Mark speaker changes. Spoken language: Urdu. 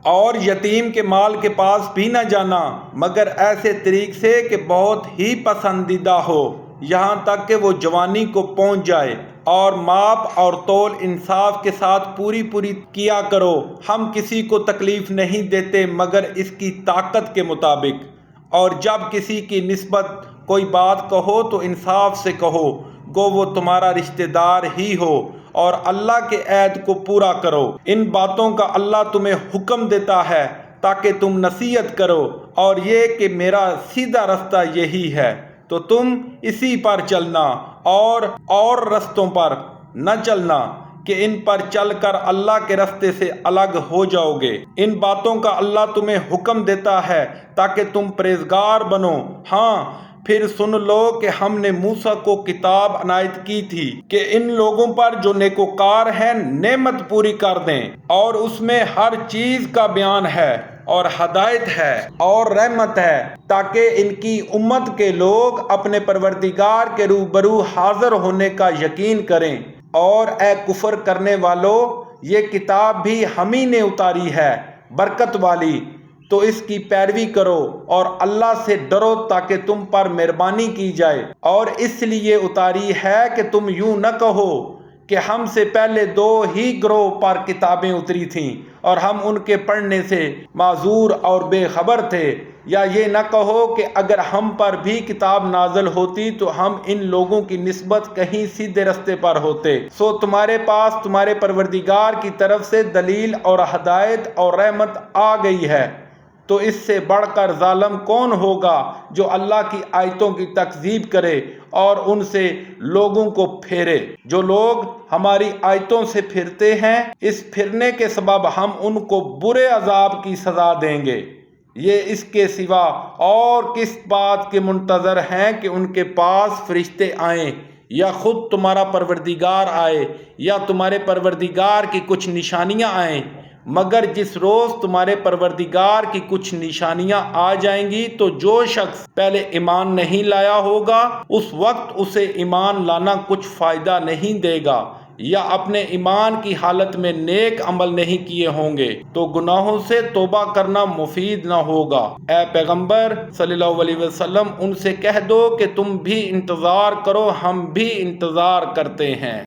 Speaker 1: اور یتیم کے مال کے پاس بھی نہ جانا مگر ایسے طریق سے کہ بہت ہی پسندیدہ ہو، یہاں تک کہ وہ جوانی کو پہنچ جائے، اور ماپ اور تول انصاف کے ساتھ پوری کیا کرو۔ ہم کسی کو تکلیف نہیں دیتے مگر اس کی طاقت کے مطابق، اور جب کسی کی نسبت کوئی بات کہو تو انصاف سے کہو، گو وہ تمہارا رشتہ دار ہی ہو، اور اللہ کے عہد کو پورا کرو۔ ان باتوں کا اللہ تمہیں حکم دیتا ہے تاکہ تم نصیحت کرو، اور یہ کہ میرا سیدھا رستہ یہی ہے تو تم اسی پر چلنا، اور رستوں پر نہ چلنا کہ ان پر چل کر اللہ کے رستے سے الگ ہو جاؤ گے۔ ان باتوں کا اللہ تمہیں حکم دیتا ہے تاکہ تم پرہیزگار بنو۔ ہاں، پھر سن لو کہ ہم نے موسیٰ کو کتاب عنایت کی تھی کہ ان لوگوں پر جو نیکوکار ہیں نعمت پوری کر دیں، اور اس میں ہر چیز کا بیان ہے، اور ہدایت ہے اور رحمت ہے، تاکہ ان کی امت کے لوگ اپنے پروردگار کے روبرو حاضر ہونے کا یقین کریں۔ اور اے کفر کرنے والو، یہ کتاب بھی ہم ہی نے اتاری ہے، برکت والی، تو اس کی پیروی کرو اور اللہ سے ڈرو تاکہ تم پر مہربانی کی جائے۔ اور اس لیے اتاری ہے کہ تم یوں نہ کہو کہ ہم سے پہلے 2 ہی گروہ پر کتابیں اتری تھیں اور ہم ان کے پڑھنے سے معذور اور بے خبر تھے، یا یہ نہ کہو کہ اگر ہم پر بھی کتاب نازل ہوتی تو ہم ان لوگوں کی نسبت کہیں سیدھے رستے پر ہوتے۔ سو تمہارے پاس تمہارے پروردگار کی طرف سے دلیل اور ہدایت اور رحمت آ گئی ہے، تو اس سے بڑھ کر ظالم کون ہوگا جو اللہ کی آیتوں کی تکذیب کرے اور ان سے لوگوں کو پھیرے۔ جو لوگ ہماری آیتوں سے پھرتے ہیں، اس پھرنے کے سبب ہم ان کو برے عذاب کی سزا دیں گے۔ یہ اس کے سوا اور کس بات کے منتظر ہیں کہ ان کے پاس فرشتے آئیں، یا خود تمہارا پروردگار آئے، یا تمہارے پروردگار کی کچھ نشانیاں آئیں؟ مگر جس روز تمہارے پروردگار کی کچھ نشانیاں آ جائیں گی تو جو شخص پہلے ایمان نہیں لایا ہوگا اس وقت اسے ایمان لانا کچھ فائدہ نہیں دے گا، یا اپنے ایمان کی حالت میں نیک عمل نہیں کیے ہوں گے تو گناہوں سے توبہ کرنا مفید نہ ہوگا۔ اے پیغمبر صلی اللہ علیہ وسلم، ان سے کہہ دو کہ تم بھی انتظار کرو، ہم بھی انتظار کرتے ہیں۔